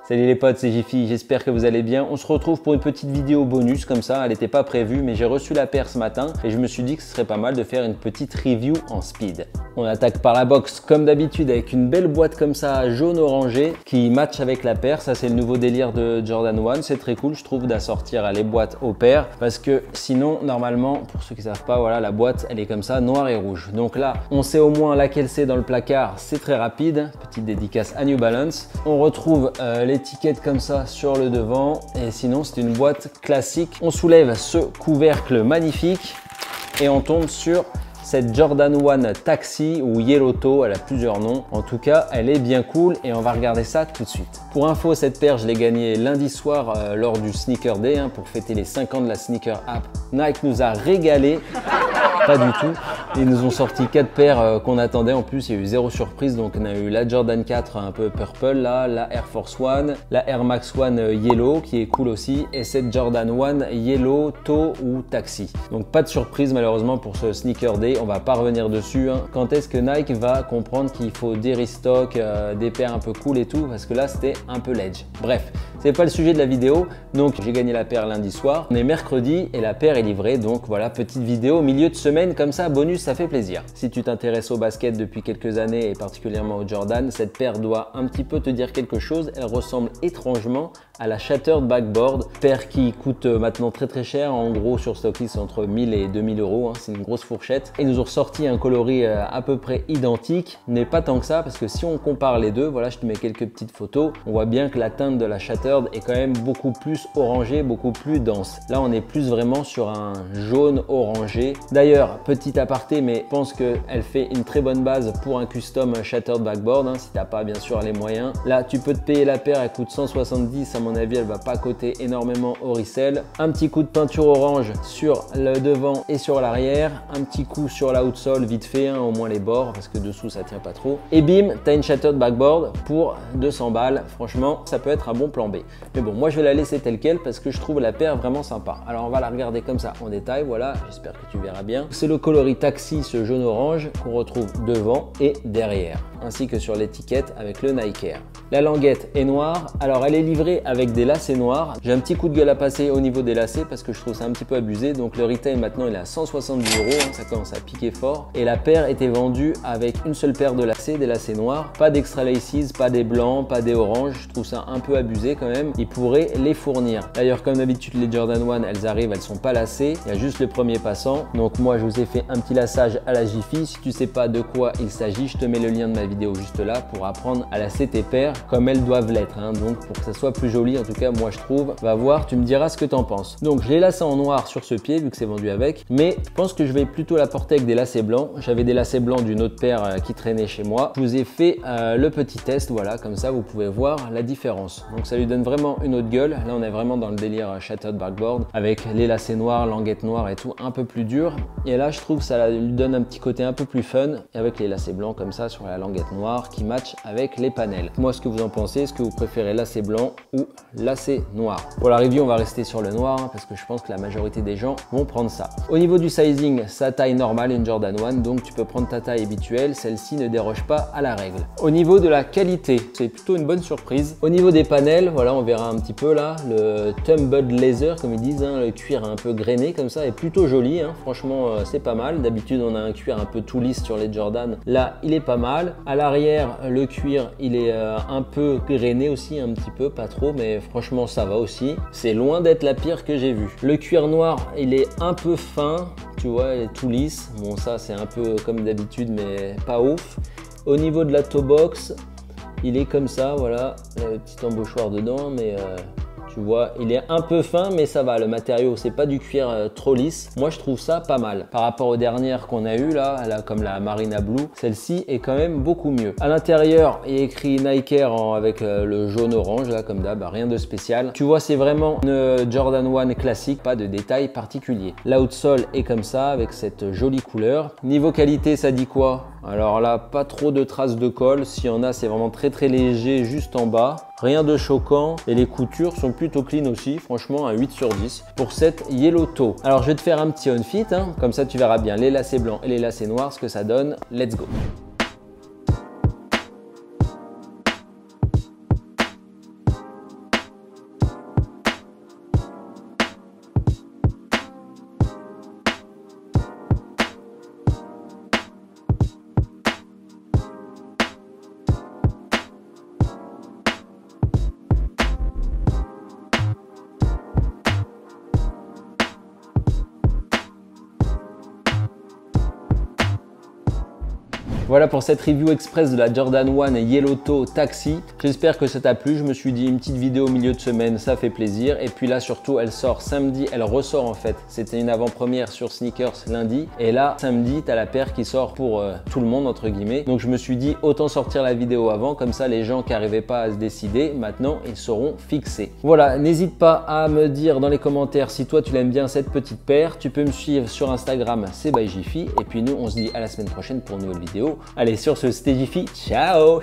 Salut les potes, c'est Jiffy, j'espère que vous allez bien. On se retrouve pour une petite vidéo bonus comme ça, elle n'était pas prévue mais j'ai reçu la paire ce matin et je me suis dit que ce serait pas mal de faire une petite review en speed. On attaque par la box comme d'habitude avec une belle boîte comme ça jaune orangé qui match avec la paire. Ça c'est le nouveau délire de Jordan 1, c'est très cool je trouve d'assortir les boîtes aux paires parce que sinon normalement pour ceux qui savent pas voilà la boîte elle est comme ça noir et rouge. Donc là on sait au moins laquelle c'est dans le placard, c'est très rapide. Petite dédicace à New Balance. On retrouve l'étiquette comme ça sur le devant et sinon c'est une boîte classique. On soulève ce couvercle magnifique et on tombe sur cette Jordan 1 Taxi ou Yellow Toe, elle a plusieurs noms. En tout cas, elle est bien cool et on va regarder ça tout de suite. Pour info, cette paire, je l'ai gagnée lundi soir lors du Sneaker Day pour fêter les 5 ans de la Sneaker App. Nike nous a régalé. Pas du tout. Ils nous ont sorti 4 paires qu'on attendait. En plus, il y a eu zéro surprise. Donc, on a eu la Jordan 4 un peu purple, là, la Air Force One, la Air Max One Yellow qui est cool aussi, et cette Jordan 1 Yellow Toe ou Taxi. Donc, pas de surprise malheureusement pour ce Sneaker Day. On va pas revenir dessus. Quand est-ce que Nike va comprendre qu'il faut des restock, des paires un peu cool et tout? Parce que là, c'était un peu ledge. Bref, c'est pas le sujet de la vidéo. Donc, j'ai gagné la paire lundi soir. On est mercredi et la paire est livrée. Donc, voilà, petite vidéo au milieu de semaine comme ça, bonus, ça fait plaisir. Si tu t'intéresses au basket depuis quelques années et particulièrement au Jordan, cette paire doit un petit peu te dire quelque chose. Elle ressemble étrangement à la Shattered Backboard, paire qui coûte maintenant très cher. En gros, sur StockX, entre 1000 et 2000 euros. C'est une grosse fourchette. Et ils nous ont ressorti un coloris à peu près identique, mais pas tant que ça, parce que si on compare les deux, voilà, je te mets quelques petites photos, on voit bien que la teinte de la Shattered est quand même beaucoup plus orangée, beaucoup plus dense. Là, on est plus vraiment sur un jaune orangé. D'ailleurs, petit aparté, mais je pense qu'elle fait une très bonne base pour un custom Shattered Backboard, si t'as pas bien sûr les moyens. Là, tu peux te payer la paire, elle coûte 170, à mon avis, elle va pas coûter énormément au resell. Un petit coup de peinture orange sur le devant et sur l'arrière, un petit coup sur la outsole vite fait, au moins les bords, parce que dessous ça tient pas trop. Et bim, t'as une Shattered Backboard pour 200 balles. Franchement, ça peut être un bon plan B. Mais bon, moi je vais la laisser telle quelle parce que je trouve la paire vraiment sympa. Alors on va la regarder comme ça en détail, voilà, j'espère que tu verras bien. C'est le coloris Taxi, ce jaune orange qu'on retrouve devant et derrière, ainsi que sur l'étiquette avec le Nike Air. La languette est noire, alors elle est livrée avec des lacets noirs. J'ai un petit coup de gueule à passer au niveau des lacets parce que je trouve ça un petit peu abusé. Donc le retail maintenant il est à 170 €, ça commence à piquer fort. Et la paire était vendue avec une seule paire de lacets, des lacets noirs. Pas d'extra laces, pas des blancs, pas des oranges. Je trouve ça un peu abusé quand même. Ils pourraient les fournir. D'ailleurs comme d'habitude les Jordan 1 elles arrivent, elles sont pas lacées. Il y a juste le premier passant. Donc moi je vous ai fait un petit laçage à la Jiffy. Si tu sais pas de quoi il s'agit, je te mets le lien de ma vidéo juste là pour apprendre à lacer tes paires comme elles doivent l'être. Donc pour que ça soit plus joli, en tout cas moi je trouve. Va voir, tu me diras ce que tu en penses. Donc je l'ai lacé en noir sur ce pied vu que c'est vendu avec. Mais je pense que je vais plutôt la porter avec des lacets blancs. J'avais des lacets blancs d'une autre paire qui traînait chez moi. Je vous ai fait le petit test, voilà, comme ça vous pouvez voir la différence. Donc ça lui donne vraiment une autre gueule. Là on est vraiment dans le délire Shattered Backboard avec les lacets noirs, languettes noires et tout, un peu plus dur. Et là je trouve que ça lui donne un petit côté un peu plus fun et avec les lacets blancs comme ça sur la languette noire qui match avec les panels. Moi ce que vous en pensez, est-ce que vous préférez lacets blancs ou lacets noirs? Pour la review on va rester sur le noir parce que je pense que la majorité des gens vont prendre ça. Au niveau du sizing, sa taille normale, une Jordan 1, donc tu peux prendre ta taille habituelle, celle-ci ne déroge pas à la règle. Au niveau de la qualité, c'est plutôt une bonne surprise. Au niveau des panels, voilà, on verra un petit peu là, le tumbled leather comme ils disent, le cuir un peu grainé comme ça est plutôt joli, franchement c'est pas mal. D'habitude on a un cuir un peu tout lisse sur les Jordan, là il est pas mal. À l'arrière le cuir il est un peu grainé aussi, un petit peu, pas trop, mais franchement ça va aussi. C'est loin d'être la pire que j'ai vue. Le cuir noir il est un peu fin, tu vois, il est tout lisse. Bon ça c'est un peu comme d'habitude mais pas ouf. Au niveau de la toe box, il est comme ça, voilà, le petit embauchoir dedans, mais tu vois, il est un peu fin, mais ça va. Le matériau, c'est pas du cuir trop lisse. Moi, je trouve ça pas mal. Par rapport aux dernières qu'on a eues là, comme la Marina Blue, celle-ci est quand même beaucoup mieux. À l'intérieur, il est écrit Nike Air avec le jaune-orange, là, comme d'hab, rien de spécial. Tu vois, c'est vraiment une Jordan 1 classique, pas de détails particuliers. L'outsole est comme ça, avec cette jolie couleur. Niveau qualité, ça dit quoi? Alors là, pas trop de traces de colle. S'il y en a, c'est vraiment très léger, juste en bas. Rien de choquant et les coutures sont plutôt clean aussi, franchement un 8 sur 10 pour cette Yellow Toe. Alors je vais te faire un petit on-fit, comme ça tu verras bien les lacets blancs et les lacets noirs, ce que ça donne. Let's go! Voilà pour cette review express de la Jordan 1 Yellow Toe Taxi. J'espère que ça t'a plu. Je me suis dit une petite vidéo au milieu de semaine, ça fait plaisir. Et puis là surtout, elle sort samedi, elle ressort en fait. C'était une avant-première sur Sneakers lundi. Et là, samedi, tu as la paire qui sort pour tout le monde entre guillemets. Donc je me suis dit autant sortir la vidéo avant, comme ça les gens qui n'arrivaient pas à se décider, maintenant ils seront fixés. Voilà, n'hésite pas à me dire dans les commentaires si toi tu l'aimes bien cette petite paire. Tu peux me suivre sur Instagram, c'est by Jiffy. Et puis nous, on se dit à la semaine prochaine pour une nouvelle vidéo. Allez, sur ce, c'était Jiffy. Ciao!